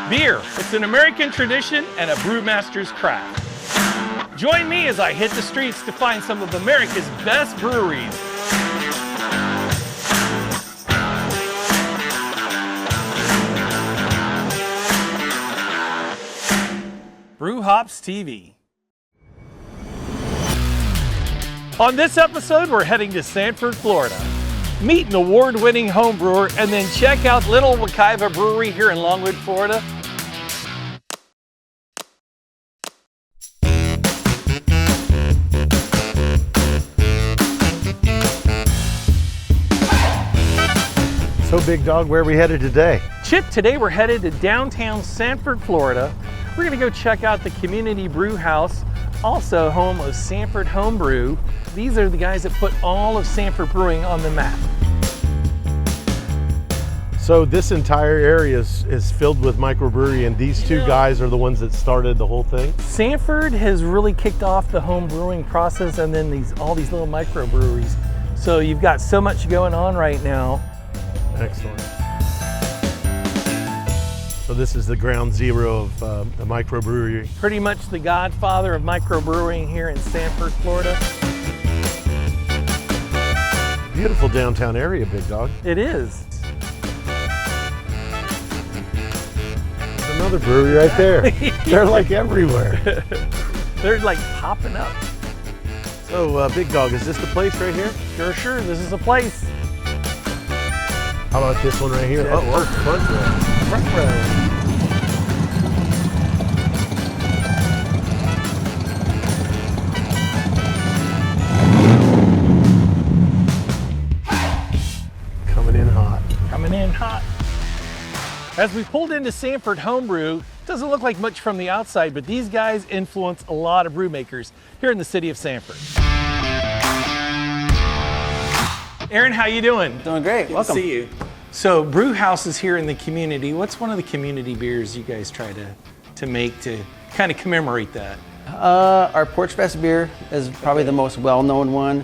Beer, it's an American tradition and a brewmaster's craft. Join me as I hit the streets to find some of America's best breweries. Brew Hops TV. On this episode, we're heading to Sanford, Florida. Meet an award-winning home brewer and then check out Little Wekiva Brewery here in Longwood, Florida. So Big Dog, where are we headed today? Chip, today we're headed to downtown Sanford, Florida. We're gonna go check out the Community Brew House, also home of Sanford Homebrew. These are the guys that put all of Sanford brewing on the map. So this entire area is filled with microbrewery, and these two guys are the ones that started the whole thing? Sanford has really kicked off the home brewing process, and then all these little microbreweries. So you've got so much going on right now. Excellent. So this is the ground zero of the microbrewery. Pretty much the godfather of microbrewing here in Sanford, Florida. Beautiful downtown area, Big Dog. It is. There's another brewery right there. They're like everywhere. They're like popping up. So Big Dog, is this the place right here? Sure, this is a place. How about this one right here? Yeah. Oh, front row. Front row. Coming in hot. Coming in hot. As we pulled into Sanford Homebrew, doesn't look like much from the outside, but these guys influence a lot of brew makers here in the city of Sanford. Aaron, how you doing? Doing great. Welcome. Good to see you. So Brew House is here in the community. What's one of the community beers you guys try to make to kind of commemorate that? Our Porch Fest beer is probably the most well-known one.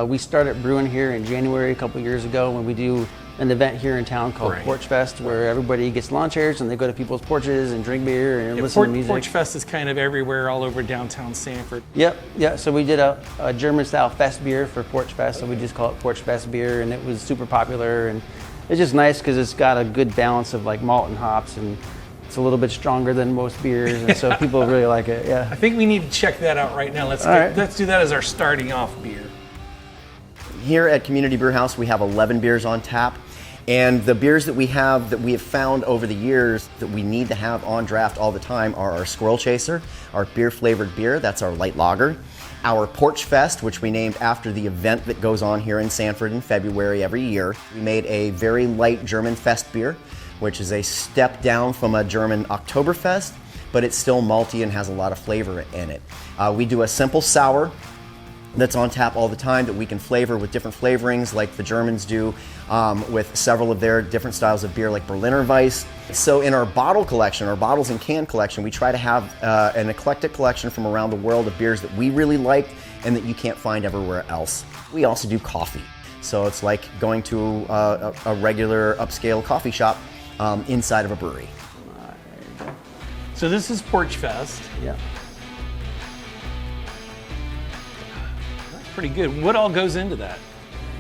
We started brewing here in January a couple years ago when we do an event here in town called Porch Fest, where everybody gets lawn chairs and they go to people's porches and drink beer and listen to music. Porch Fest is kind of everywhere all over downtown Sanford. Yep, yeah. So we did a German-style fest beer for Porch Fest, so we just call it Porch Fest beer, and it was super popular. And it's just nice because it's got a good balance of like malt and hops, and it's a little bit stronger than most beers, and so people really like it. Yeah. I think we need to check that out right now. Let's do that as our starting off beer. Here at Community Brew House, we have 11 beers on tap. And the beers that we have found over the years that we need to have on draft all the time are our Squirrel Chaser, our beer flavored beer, that's our light lager. Our Porch Fest, which we named after the event that goes on here in Sanford in February every year. We made a very light German Fest beer, which is a step down from a German Oktoberfest, but it's still malty and has a lot of flavor in it. We do a simple sour that's on tap all the time that we can flavor with different flavorings like the Germans do with several of their different styles of beer like Berliner Weiss. So in our bottle collection, our bottles and can collection, we try to have an eclectic collection from around the world of beers that we really liked and that you can't find everywhere else. We also do coffee. So it's like going to a regular upscale coffee shop inside of a brewery. So this is Porch Fest. Yeah. Pretty good. What all goes into that?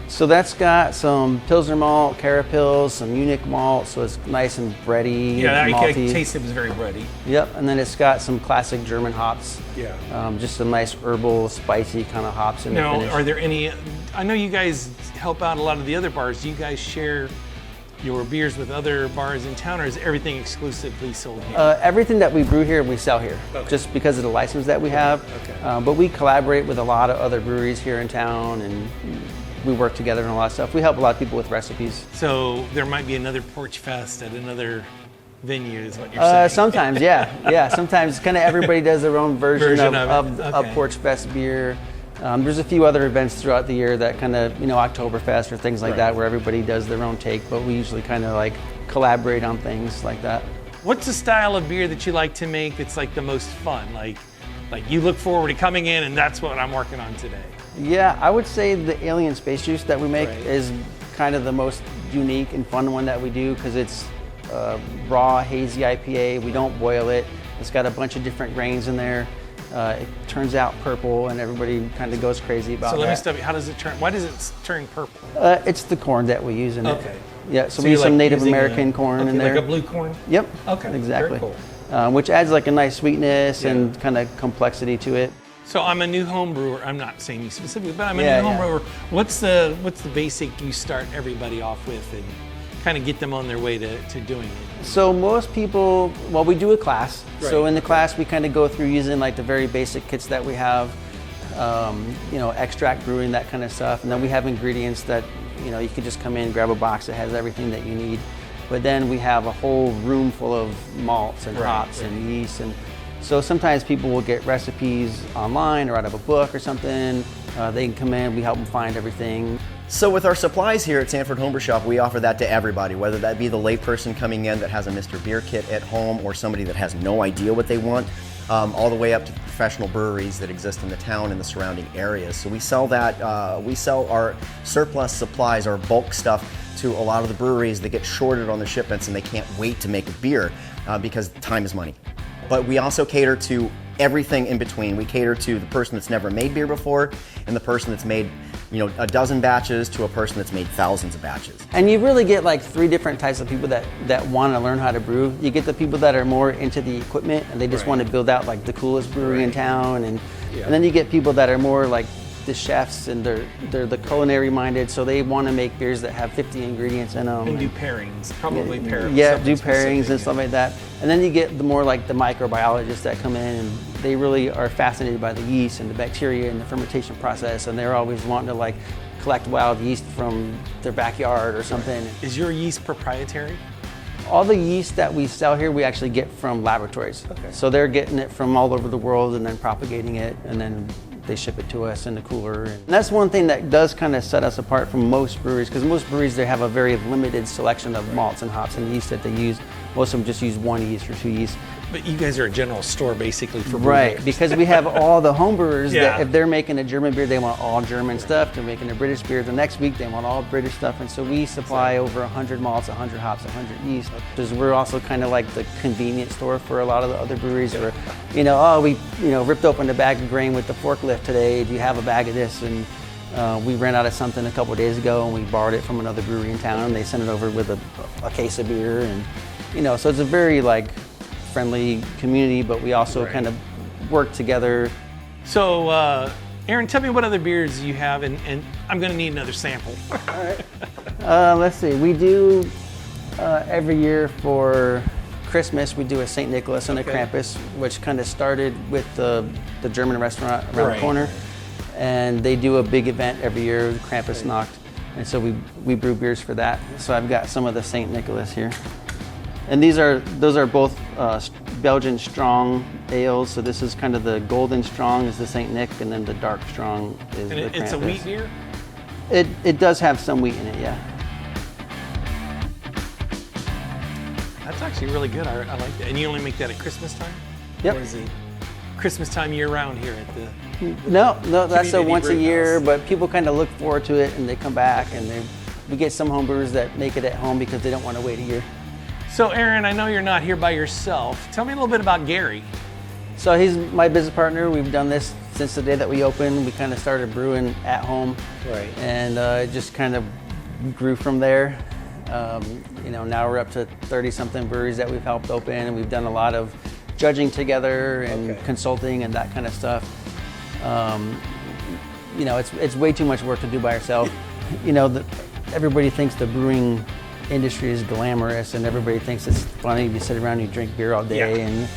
So that's got some Pilsner malt, Carapils, some Munich malt, so it's nice and bready. Yeah, and I malty. taste it was very bready. Yep, and then it's got some classic German hops. Yeah. Just some nice herbal, spicy kind of hops in the Now, finish. are there any, I know you guys help out a lot of the other bars. Do you guys share your beers with other bars in town, or is everything exclusively sold here? Everything that we brew here, we sell here, just because of the license that we have. Okay. But we collaborate with a lot of other breweries here in town, and we work together on a lot of stuff. We help a lot of people with recipes. So there might be another Porch Fest at another venue, is what you're saying? Sometimes, yeah. Sometimes kind of everybody does their own version of Okay. Porch Fest beer. There's a few other events throughout the year that kind of, Oktoberfest or things like that, where everybody does their own take, but we usually kind of like collaborate on things like that. What's the style of beer that you like to make that's like the most fun? Like you look forward to coming in and that's what I'm working on today. Yeah, I would say the Alien Space Juice that we make is kind of the most unique and fun one that we do, because it's raw hazy IPA. We don't boil it. It's got a bunch of different grains in there. It turns out purple, and everybody kind of goes crazy about that. So let me stop you. How does it turn? Why does it turn purple? It's the corn that we use in it. Okay. Yeah, so we use some Native American corn in there. Like a blue corn? Yep. Okay. Exactly. Very cool. Which adds like a nice sweetness and kind of complexity to it. So I'm a new home brewer. I'm not saying you specifically, but I'm a Yeah, new home yeah. brewer. What's the basic you start everybody off with and kind of get them on their way to doing it? So most people, well, we do a class. So Right. in the class, we kind of go through using like the very basic kits that we have, you know, extract brewing, that kind of stuff. And then we have ingredients that, you know, you could just come in, grab a box that has everything that you need. But then we have a whole room full of malts and hops and yeast. And so sometimes people will get recipes online or out of a book or something. They can come in, we help them find everything. So with our supplies here at Sanford Homebrew Shop, we offer that to everybody, whether that be the layperson coming in that has a Mr. Beer kit at home or somebody that has no idea what they want, all the way up to the professional breweries that exist in the town and the surrounding areas. So we sell that, we sell our surplus supplies, our bulk stuff, to a lot of the breweries that get shorted on their shipments and they can't wait to make a beer because time is money. But we also cater to everything in between. We cater to the person that's never made beer before and the person that's made, you know, a dozen batches to a person that's made thousands of batches. And you really get like three different types of people that want to learn how to brew. You get the people that are more into the equipment and they just want to build out like the coolest brewery in town, and then you get people that are more like the chefs and they're the culinary minded, so they want to make beers that have 50 ingredients in them. And do pairings, probably pair. Yeah, do pairings and stuff like that. And then you get the more like the microbiologists that come in and they really are fascinated by the yeast and the bacteria and the fermentation process, and they're always wanting to like collect wild yeast from their backyard or something. Is your yeast proprietary? All the yeast that we sell here, we actually get from laboratories. Okay. So they're getting it from all over the world and then propagating it, and then they ship it to us in the cooler. And that's one thing that does kind of set us apart from most breweries, because most breweries, they have a very limited selection of malts and hops and yeast that they use. Most of them just use one yeast or two yeast. But you guys are a general store basically for brew Right, makers. because we have all the home brewers Yeah. that if they're making a German beer, they want all German stuff. They're making a British beer the next week, they want all British stuff. And so we supply over 100 malts, 100 hops, 100 yeast. Because we're also kind of like the convenience store for a lot of the other breweries where, you know, oh, we ripped open a bag of grain with the forklift today. Do you have a bag of this? And we ran out of something a couple of days ago and we borrowed it from another brewery in town. They sent it over with a case of beer. And, you know, so it's a very like friendly community, but we also kind of work together. So, Aaron, tell me what other beers you have, and I'm going to need another sample. All right. Let's see. We do every year for Christmas, we do a St. Nicholas and a Krampus, which kind of started with the German restaurant around the corner. And they do a big event every year, the Krampus Nacht. And so we brew beers for that. So I've got some of the St. Nicholas here. And those are both Belgian strong ales. So this is kind of the golden strong is the St. Nick, and then the dark strong is the Krampus. It's a wheat beer? It does have some wheat in it, yeah. That's actually really good. I like that. And you only make that at Christmas time? Yep. Or is it Christmas time year round here at the... No, that's a Community once a Brew year, House? but people kind of look forward to it and they come back, and we get some homebrewers that make it at home because they don't want to wait a year. So Aaron, I know you're not here by yourself. Tell me a little bit about Gary. So he's my business partner. We've done this since the day that we opened. We kind of started brewing at home, and it just kind of grew from there. Now we're up to 30-something breweries that we've helped open, and we've done a lot of judging together and consulting and that kind of stuff. It's way too much work to do by yourself. Everybody thinks the brewing industry is glamorous, and everybody thinks it's funny. You sit around and you drink beer all day, and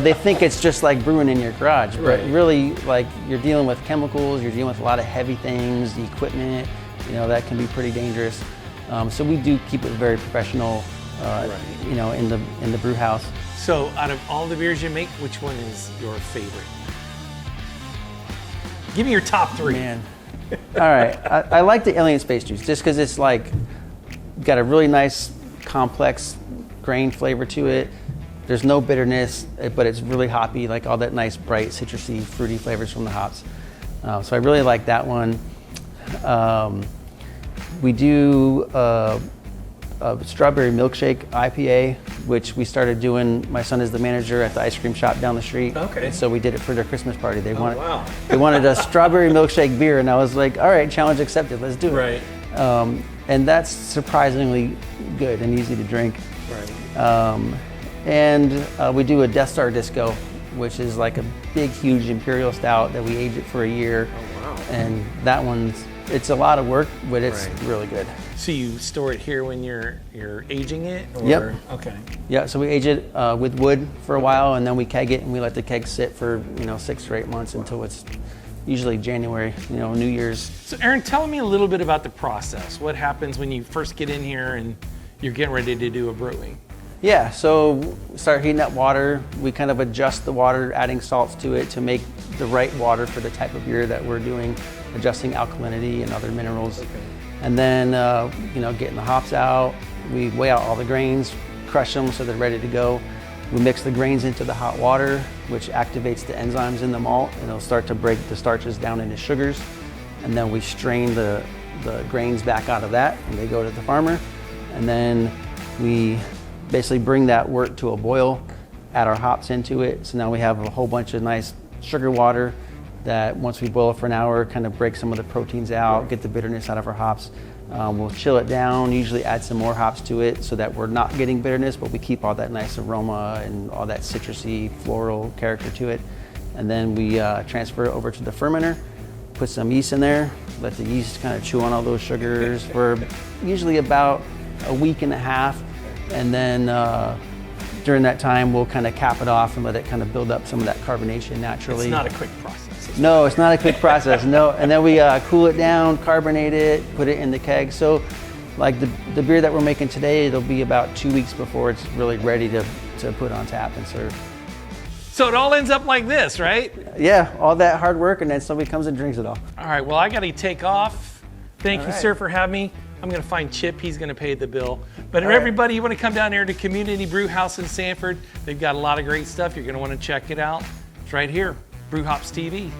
they think it's just like brewing in your garage. But really, like, you're dealing with chemicals, you're dealing with a lot of heavy things, the equipment. That can be pretty dangerous. So we do keep it very professional, in the brew house. So out of all the beers you make, which one is your favorite? Give me your top three. Man. All right. I like the Alien Space Juice just because it's like got a really nice, complex grain flavor to it. There's no bitterness, but it's really hoppy, like all that nice, bright, citrusy, fruity flavors from the hops. So I really like that one. We do a a strawberry milkshake IPA, which we started doing. My son is the manager at the ice cream shop down the street. Okay. And so we did it for their Christmas party. They wanted, wow. they wanted a strawberry milkshake beer, and I was like, all right, challenge accepted, let's do it. Right. And that's surprisingly good and easy to drink. Right. And we do a Death Star Disco, which is like a big, huge imperial stout that we age it for a year. Oh, wow. And that one's, it's a lot of work, but it's Right. really good. So you store it here when you're aging it? Or? Yep. Okay. Yeah, so we age it with wood for a while, and then we keg it, and we let the keg sit for 6 or 8 months until it's usually January, New Year's. So Aaron, tell me a little bit about the process. What happens when you first get in here and you're getting ready to do a brewing? Yeah, so we start heating up water. We kind of adjust the water, adding salts to it to make the right water for the type of beer that we're doing, adjusting alkalinity and other minerals. Okay. And then, getting the hops out. We weigh out all the grains, crush them so they're ready to go. We mix the grains into the hot water, which activates the enzymes in the malt, and it'll start to break the starches down into sugars. And then we strain the grains back out of that, and they go to the farmer. And then we basically bring that wort to a boil, add our hops into it. So now we have a whole bunch of nice sugar water that once we boil it for an hour, kind of break some of the proteins out, get the bitterness out of our hops. We'll chill it down, usually add some more hops to it so that we're not getting bitterness, but we keep all that nice aroma and all that citrusy, floral character to it. And then we transfer it over to the fermenter, put some yeast in there, let the yeast kind of chew on all those sugars for usually about a week and a half. And then during that time, we'll kind of cap it off and let it kind of build up some of that carbonation naturally. It's not a quick process. No, it's not a quick process, no. And then we cool it down, carbonate it, put it in the keg. So like the beer that we're making today, it'll be about 2 weeks before it's really ready to put on tap and serve. So it all ends up like this, right? Yeah, all that hard work, and then somebody comes and drinks it all. All right, well, I got to take off. Thank All you, right. sir, for having me. I'm going to find Chip. He's going to pay the bill. But All right. everybody, you want to come down here to Community Brew House in Sanford. They've got a lot of great stuff. You're going to want to check it out. It's right here, Brew Hops TV.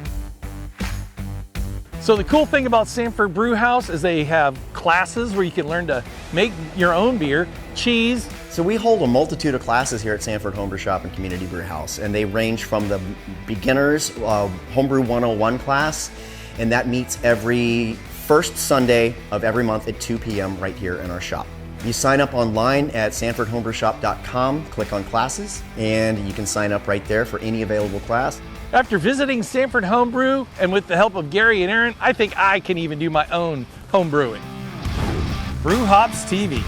So the cool thing about Sanford Brew House is they have classes where you can learn to make your own beer, cheese. So we hold a multitude of classes here at Sanford Homebrew Shop and Community Brew House, and they range from the beginners Homebrew 101 class, and that meets every first Sunday of every month at 2 p.m. right here in our shop. You sign up online at sanfordhomebrewshop.com, click on classes, and you can sign up right there for any available class. After visiting Sanford Homebrew and with the help of Gary and Aaron, I think I can even do my own home brewing. Brew Hops TV.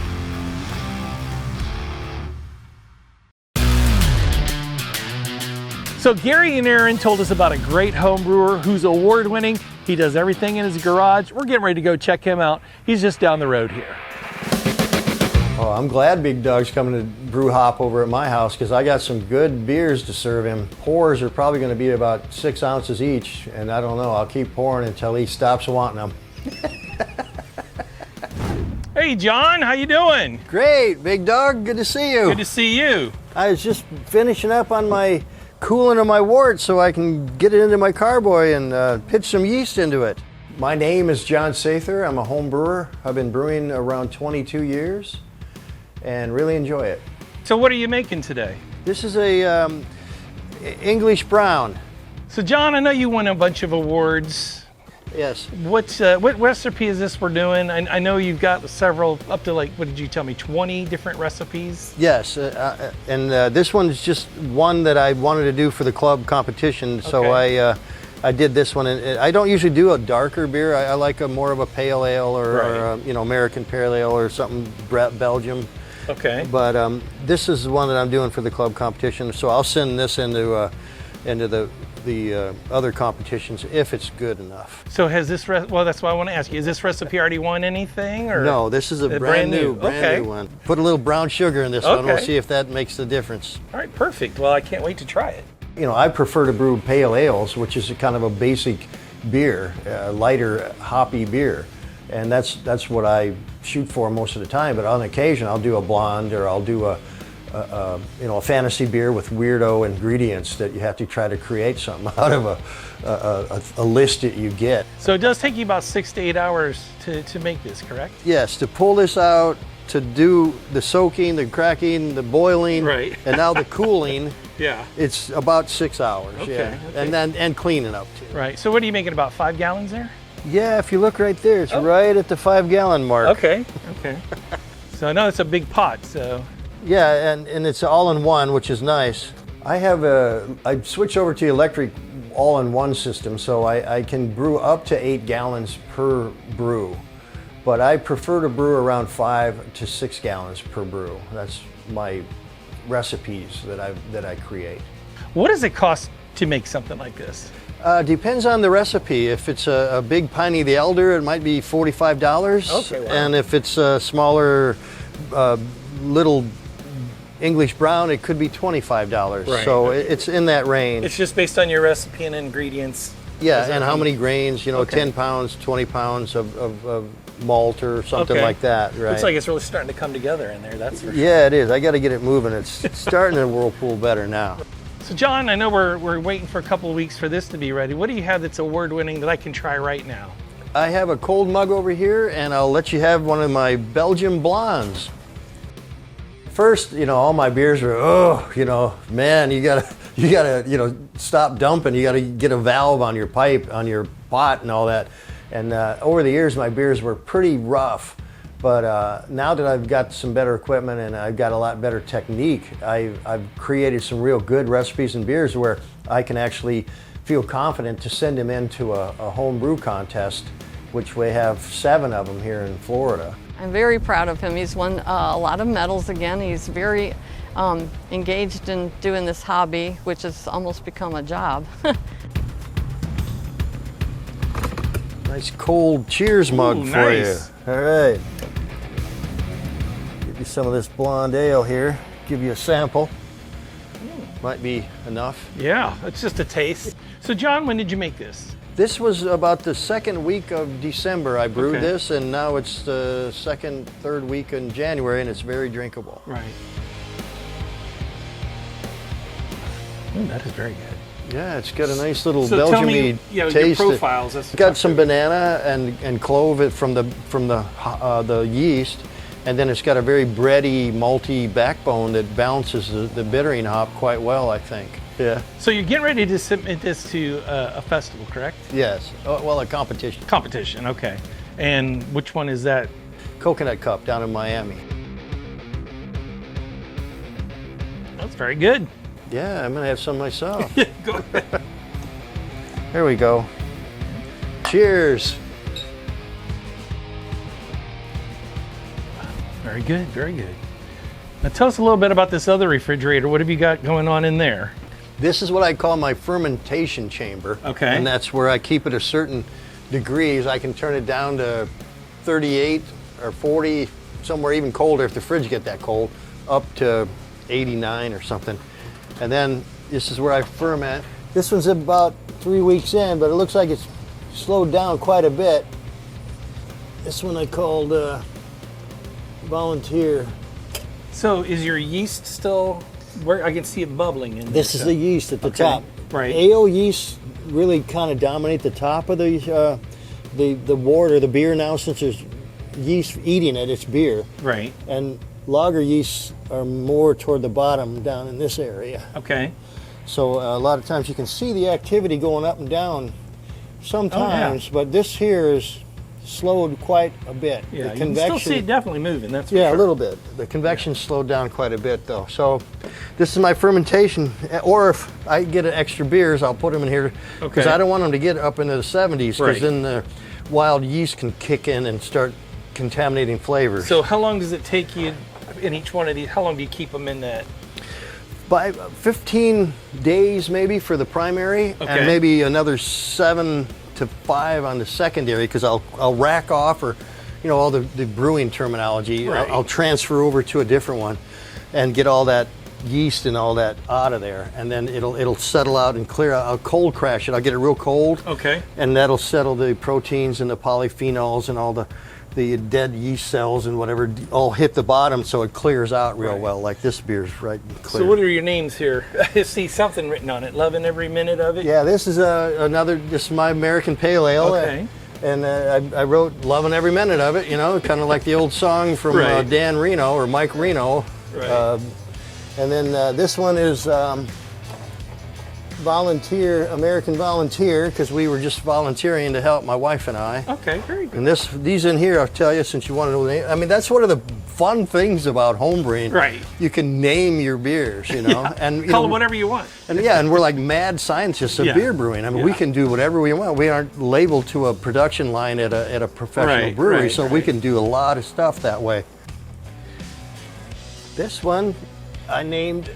So Gary and Aaron told us about a great home brewer who's award-winning. He does everything in his garage. We're getting ready to go check him out. He's just down the road here. Oh, I'm glad Big Dog's coming to brew hop over at my house because I got some good beers to serve him. Pours are probably going to be about 6 ounces each, and I don't know, I'll keep pouring until he stops wanting them. Hey John, how you doing? Great, Big Dog, good to see you. Good to see you. I was just finishing up on my cooling of my wort so I can get it into my carboy and pitch some yeast into it. My name is John Sather. I'm a home brewer. I've been brewing around 22 years and really enjoy it. So what are you making today? This is a English brown. So John, I know you won a bunch of awards. Yes. What recipe is this we're doing? I know you've got several, up to like, what did you tell me, 20 different recipes? Yes, and this one is just one that I wanted to do for the club competition, so Okay. I did this one. And I don't usually do a darker beer. I like a more of a pale ale or, Right. American pale ale or something, Belgium. Okay. But this is the one that I'm doing for the club competition, so I'll send this into the other competitions if it's good enough. So has this, well, that's why I want to ask you, is this recipe already won anything? Or? No, this is a brand new Okay. one. Put a little brown sugar in this one. We'll Okay. see if that makes the difference. All right, perfect. Well, I can't wait to try it. I prefer to brew pale ales, which is a kind of a basic beer, lighter, hoppy beer. And that's what I shoot for most of the time. But on occasion, I'll do a blonde or I'll do a fantasy beer with weirdo ingredients that you have to try to create something out of a list that you get. So it does take you about 6 to 8 hours to make this, correct? Yes, to pull this out, to do the soaking, the cracking, the boiling, Right. and now the cooling, Yeah. it's about 6 hours. Okay, Yeah, okay. and cleaning up too. Right. So what are you making, about 5 gallons there? Yeah, if you look right there, it's right at the 5-gallon mark. Okay. Okay. So I know it's a big pot. So Yeah, and it's all-in-one, which is nice. I switched over to electric all-in-one system, so I can brew up to 8 gallons per brew. But I prefer to brew around 5 to 6 gallons per brew. That's my recipes that I create. what does it cost to make something like this? Depends on the recipe. If it's a big Piney the Elder, it might be $45. Okay, wow. And if it's a smaller little English brown, it could be $25. Right, So okay. it's in that range. It's just based on your recipe and ingredients. Yeah, and how many grains, Okay. 10 pounds, 20 pounds of malt or something Okay. like that, right? Looks like it's really starting to come together in there. That's for sure. Yeah, it is. I got to get it moving. It's starting to whirlpool better now. So John, I know we're waiting for a couple of weeks for this to be ready. What do you have that's award-winning that I can try right now? I have a cold mug over here, and I'll let you have one of my Belgian blondes. First, all my beers are, man, you gotta, stop dumping. You gotta get a valve on your pipe, on your pot, and all that. And over the years, my beers were pretty rough. But now that I've got some better equipment and I've got a lot better technique, I've created some real good recipes and beers where I can actually feel confident to send them into a home brew contest, which we have 7 of them here in Florida. I'm very proud of him. He's won a lot of medals again. He's very engaged in doing this hobby, which has almost become a job. Nice cold cheers mug Ooh, for nice. you. All right. Give you some of this blonde ale here. Give you a sample. Might be enough. Yeah, it's just a taste. So John, when did you make this? This was about the 2nd week of December I brewed Okay. this, and now it's the 2nd, 3rd week in January, and it's very drinkable. Right. That is very good. Yeah, it's got a nice little So tell me, Belgian-y your taste. profiles. That's It's got some banana and clove from the yeast, and then it's got a very bready, malty backbone that balances the bittering hop quite well, I think. Yeah. So you're getting ready to submit this to a festival, correct? Yes. Well, a competition. Competition, okay. And which one is that? Coconut Cup down in Miami. That's very good. Yeah, I'm gonna have some myself. Go ahead. There we go. Cheers. Very good, very good. Now tell us a little bit about this other refrigerator. What have you got going on in there? This is what I call my fermentation chamber. Okay. And that's where I keep it a certain degrees. I can turn it down to 38 or 40, somewhere even colder if the fridge get that cold, up to 89 or something. And then this is where I ferment. This one's about 3 weeks in, but it looks like it's slowed down quite a bit. This one I called Volunteer. So is your yeast still, where I can see it bubbling in This there, is the yeast at the Okay, top. right. Ale yeast really kind of dominate the top of the wort or the beer now, since there's yeast eating it. It's beer, Right, and lager yeasts are more toward the bottom down in this area. okay. So a lot of times you can see the activity going up and down sometimes, but this here is slowed quite a bit. Yeah, The you can still see it definitely moving, that's for yeah, sure. a little bit. The convection slowed down quite a bit though. So this is my fermentation, or if I get extra beers, I'll put them in here because Okay. I don't want them to get up into the 70s, because Right. then the wild yeast can kick in and start contaminating flavors. So how long does it take you in each one of these? How long do you keep them in that? by 15 days maybe for the primary, Okay. and maybe another 7 to 5 on the secondary, because I'll rack off, or all the brewing terminology. Right. I'll transfer over to a different one and get all that yeast and all that out of there, and then it'll settle out and clear out. I'll cold crash it. I'll get it real cold. Okay. And that'll settle the proteins and the polyphenols and all the dead yeast cells and whatever all hit the bottom, so it clears out real Right. well. Like this beer's right clear. So what are your names here? I see something written on it. Loving every minute of it. Yeah, this is this is my American Pale Ale. Okay. And I wrote loving every minute of it, you know, kind of like the old song from Right. Dan Reno or Mike Reno. Right. And then this one is American volunteer, because we were just volunteering to help, my wife and I. Okay, very good. And these in here, I'll tell you, since you want to know the name. I mean, that's one of the fun things about homebrewing. Right. You can name your beers, you know. Yeah. And you Call know, it whatever you want. and yeah, and we're like mad scientists of Yeah. beer brewing. I mean, we Yeah. can do whatever we want. We aren't labeled to a production line at a professional Right, brewery, right, so we right. can do a lot of stuff that way. This one I named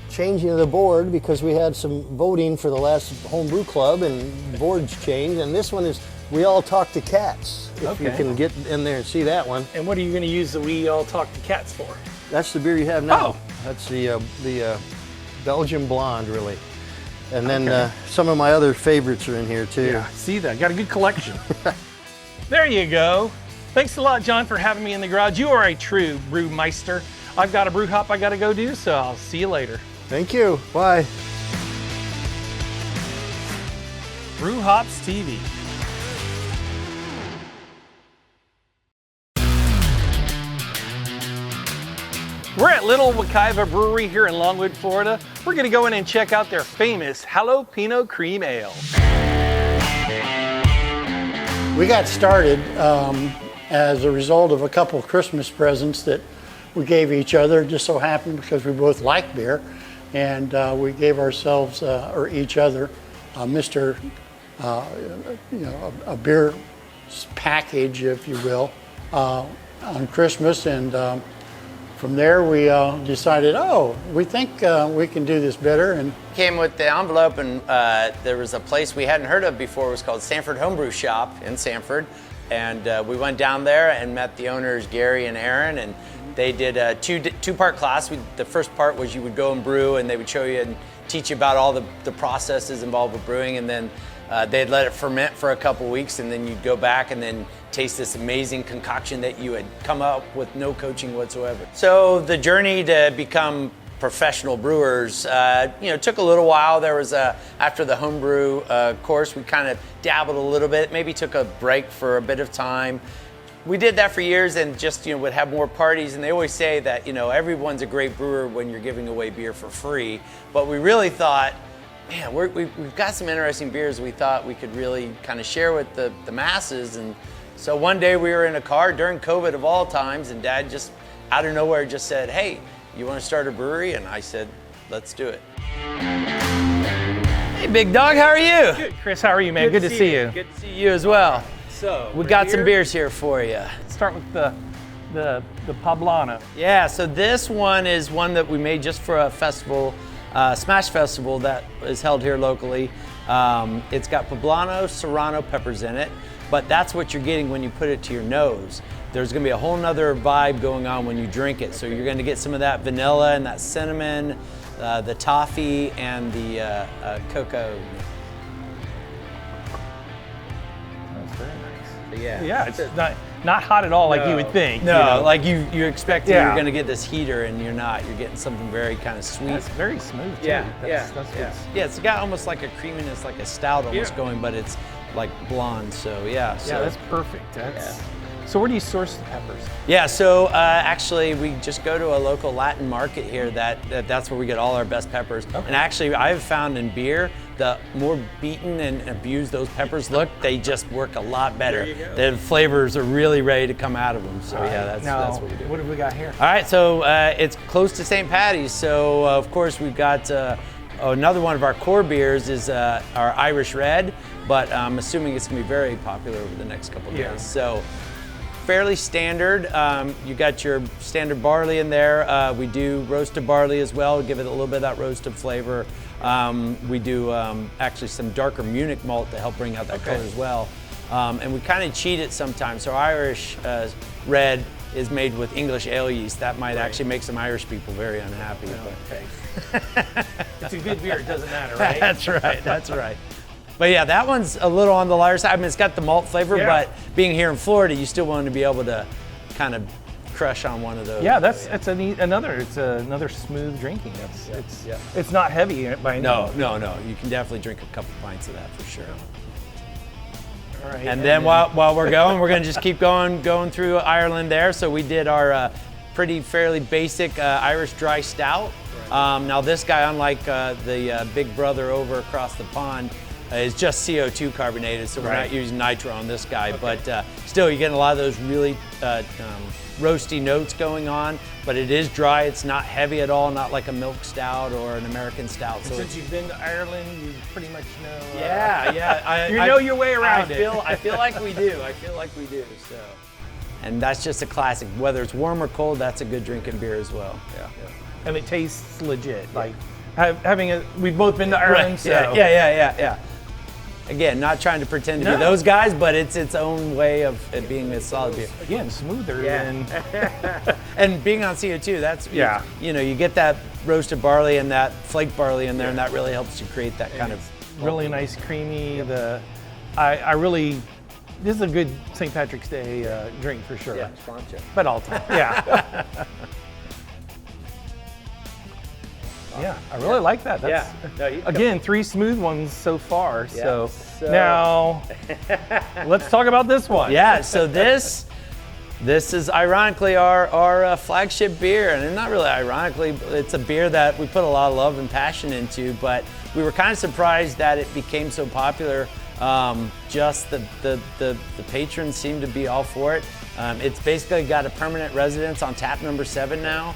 Changing the Board, because we had some voting for the last homebrew club and boards changed. And this one is We All Talk to Cats. If you Okay. can get in there and see that one. And what are you going to use the We All Talk to Cats for? That's the beer you have now. Oh. That's the Belgian blonde, really. And then Okay. some of my other favorites are in here too. Yeah, see that. Got a good collection. There you go. Thanks a lot, John, for having me in the garage. You are a true brewmeister. I've got a brew hop I got to go do, so I'll see you later. Thank you. Bye. Brew Hops TV. We're at Little Wekiva Brewery here in Longwood, Florida. We're going to go in and check out their famous Jalapeno Cream Ale. We got started as a result of a couple of Christmas presents that we gave each other. It just so happened because we both like beer, and we gave ourselves or each other a a beer package, if you will, on Christmas. And from there, we decided, we think we can do this better. And Came with the envelope, and there was a place we hadn't heard of before. It was called Sanford Homebrew Shop in Sanford, and we went down there and met the owners, Gary and Aaron, and they did a two-part class. The first part was you would go and brew, and they would show you and teach you about all the processes involved with brewing, and then they'd let it ferment for a couple weeks, and then you'd go back and then taste this amazing concoction that you had come up with no coaching whatsoever. So the journey to become professional brewers, took a little while. There was after the homebrew course, we kind of dabbled a little bit, maybe took a break for a bit of time. We did that for years and just would have more parties, and they always say that everyone's a great brewer when you're giving away beer for free, but we really thought, man, we've got some interesting beers we thought we could really kind of share with the masses. And so one day we were in a car during COVID of all times, and Dad just out of nowhere just said, hey, you want to start a brewery? And I said, let's do it. Hey, Big Dog, how are you? Good, Chris, how are you, man? Good to see you. Good to see you as well. So We we're got some here. beers here for you. Let's start with the Poblano. Yeah, so this one is one that we made just for a festival, Smash Festival that is held here locally. It's got Poblano Serrano peppers in it, but that's what you're getting when you put it to your nose. There's gonna be a whole nother vibe going on when you drink it. So you're gonna get some of that vanilla and that cinnamon, the toffee, and the cocoa. That's very nice. So yeah. Yeah, it's not hot at all like you would think. No, like you expected Yeah. you're gonna get this heater, and you're not. You're getting something very kind of sweet. That's very smooth too. Yeah, That's yeah. good. Yeah, it's got almost like a creaminess, like a stout almost Yeah. going, but it's like blonde. So yeah. Yeah, that's perfect. So where do you source the peppers? Yeah, so actually we just go to a local Latin market here that's where we get all our best peppers. Okay. And actually I've found in beer, the more beaten and abused those peppers look, they just work a lot better. There you go. The flavors are really ready to come out of them. So yeah, that's what we do. What have we got here? All right, so it's close to St. Patty's, so of course we've got another one of our core beers is our Irish Red, but I'm assuming it's gonna be very popular over the next couple of Yeah. days. So fairly standard. You got your standard barley in there. We do roasted barley as well, give it a little bit of that roasted flavor. We do actually some darker Munich malt to help bring out that color as well. And we kind of cheat it sometimes. So Irish Red is made with English ale yeast. That might actually make some Irish people very unhappy. Okay. It's a good beer, it doesn't matter, right? That's right, that's right. But yeah, that one's a little on the lighter side. I mean, it's got the malt flavor, Yeah. but being here in Florida, you still want to be able to kind of crush on one of those. Yeah, it's another smooth drinking. It's not heavy by any means. No. You can definitely drink a couple pints of that for sure. All right. And then while we're going, we're going to just keep going through Ireland there. So we did our fairly basic Irish dry stout. Now this guy, unlike the big brother over across the pond, is just CO2 carbonated, so we're not using nitro on this guy. But still, you're getting a lot of those really roasty notes going on. But it is dry. It's not heavy at all, not like a milk stout or an American stout. So since you've been to Ireland, you pretty much know. Yeah. You know your way around it. I feel like we do. So, and that's just a classic. Whether it's warm or cold, that's a good drinking beer as well. Yeah. And it tastes legit. Like we've both been to Ireland, Right. so Yeah. Again, not trying to pretend to be those guys, but it's its own way of it being a solid beer. Again, smoother than. And being on CO2, that's you get that roasted barley and that flake barley in there, and that really helps you create that kind of Really nice, creamy. This is a good St. Patrick's Day drink for sure. Yeah, sponge. But all time. Yeah. Yeah, I really like that. That's, again, 3 smooth ones so far. So now, let's talk about this one. Yeah, so this is ironically our flagship beer, and not really ironically, it's a beer that we put a lot of love and passion into, but we were kind of surprised that it became so popular. Just the patrons seem to be all for it. It's basically got a permanent residence on tap number 7 now.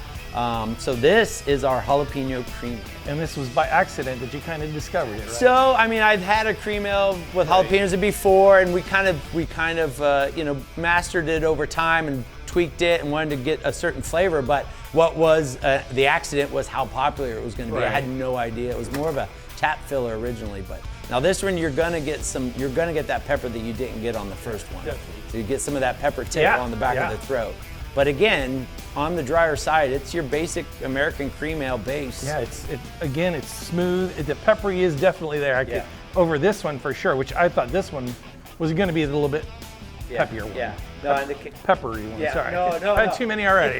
So this is our jalapeno cream ale. And this was by accident that you kind of discovered it, right? So, I mean, I'd had a cream ale with jalapenos before, and we kind of mastered it over time and tweaked it and wanted to get a certain flavor. But what was the accident was how popular it was going to be. I had no idea. It was more of a tap filler originally, but now this one you're gonna get that pepper that you didn't get on the first one. Definitely. So you get some of that pepper tickle on the back of the throat. But again, on the drier side, it's your basic American cream ale base. Yeah, it's smooth. The peppery is definitely there. Over this one for sure, which I thought this one was going to be a little bit peppier one. Yeah. Peppery one. Yeah. Sorry. No. I had too many already.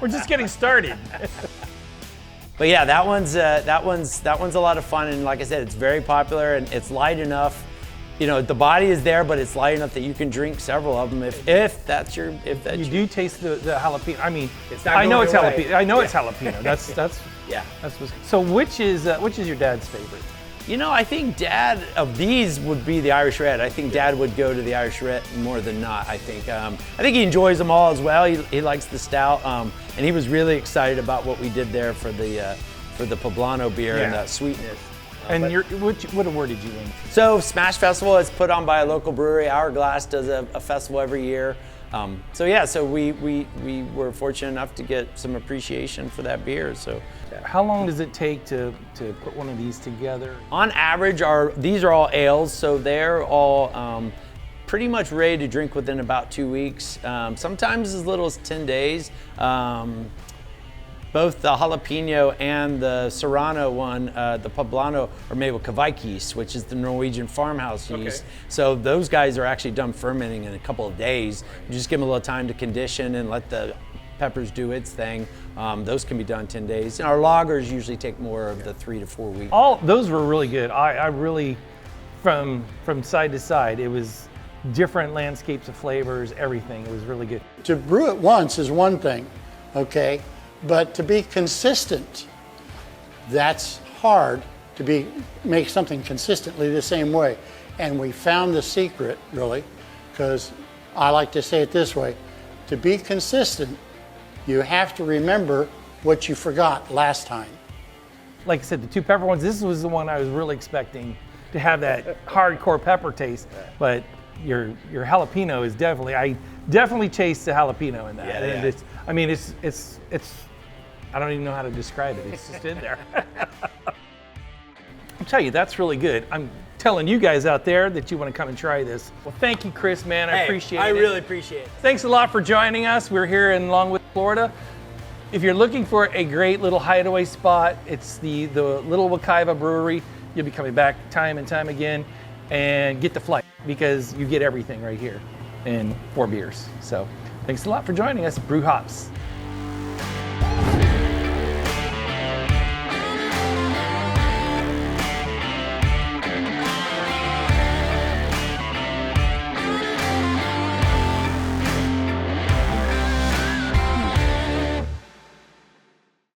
We're just getting started. But yeah, that one's a lot of fun, and like I said, it's very popular and it's light enough. You know, the body is there, but it's light enough that you can drink several of them if that's you do taste the jalapeno. I mean, It's not I know going it's away. jalapeno. I know it's jalapeno. That's what's, so which is your dad's favorite? You know, I think Dad of these would be the Irish Red. I think Dad would go to the Irish Red more than not. I think he enjoys them all as well. He likes the stout, and he was really excited about what we did there for the Poblano beer and the sweetness. And what award did you win? So Smash Festival is put on by a local brewery. Hourglass does a festival every year. So we were fortunate enough to get some appreciation for that beer. So how long does it take to put one of these together? on average, these are all ales, so they're all pretty much ready to drink within about 2 weeks. Sometimes as little as 10 days. Both the jalapeno and the Serrano one, the Poblano, are made with Kveik yeast, which is the Norwegian farmhouse yeast. So those guys are actually done fermenting in a couple of days. You just give them a little time to condition and let the peppers do its thing. Those can be done 10 days. And our lagers usually take more of the 3 to 4 weeks. All those were really good. I really, from side to side, it was different landscapes of flavors, everything. It was really good. To brew it once is one thing, okay? But to be consistent, that's hard to make something consistently the same way. And we found the secret, really, because I like to say it this way: to be consistent, you have to remember what you forgot last time. Like I said, the 2 pepper ones, this was the one I was really expecting to have that hardcore pepper taste, but your jalapeno is I definitely taste the jalapeno in that. And it's I don't even know how to describe it. It's just in there. I'll tell you, that's really good. I'm telling you guys out there that you want to come and try this. Well, thank you, Chris, man. I appreciate it. I really appreciate it. Thanks a lot for joining us. We're here in Longwood, Florida. If you're looking for a great little hideaway spot, it's the Little Wekiva Brewery. You'll be coming back time and time again, and get the flight because you get everything right here and 4 beers. So thanks a lot for joining us. Brew Hops.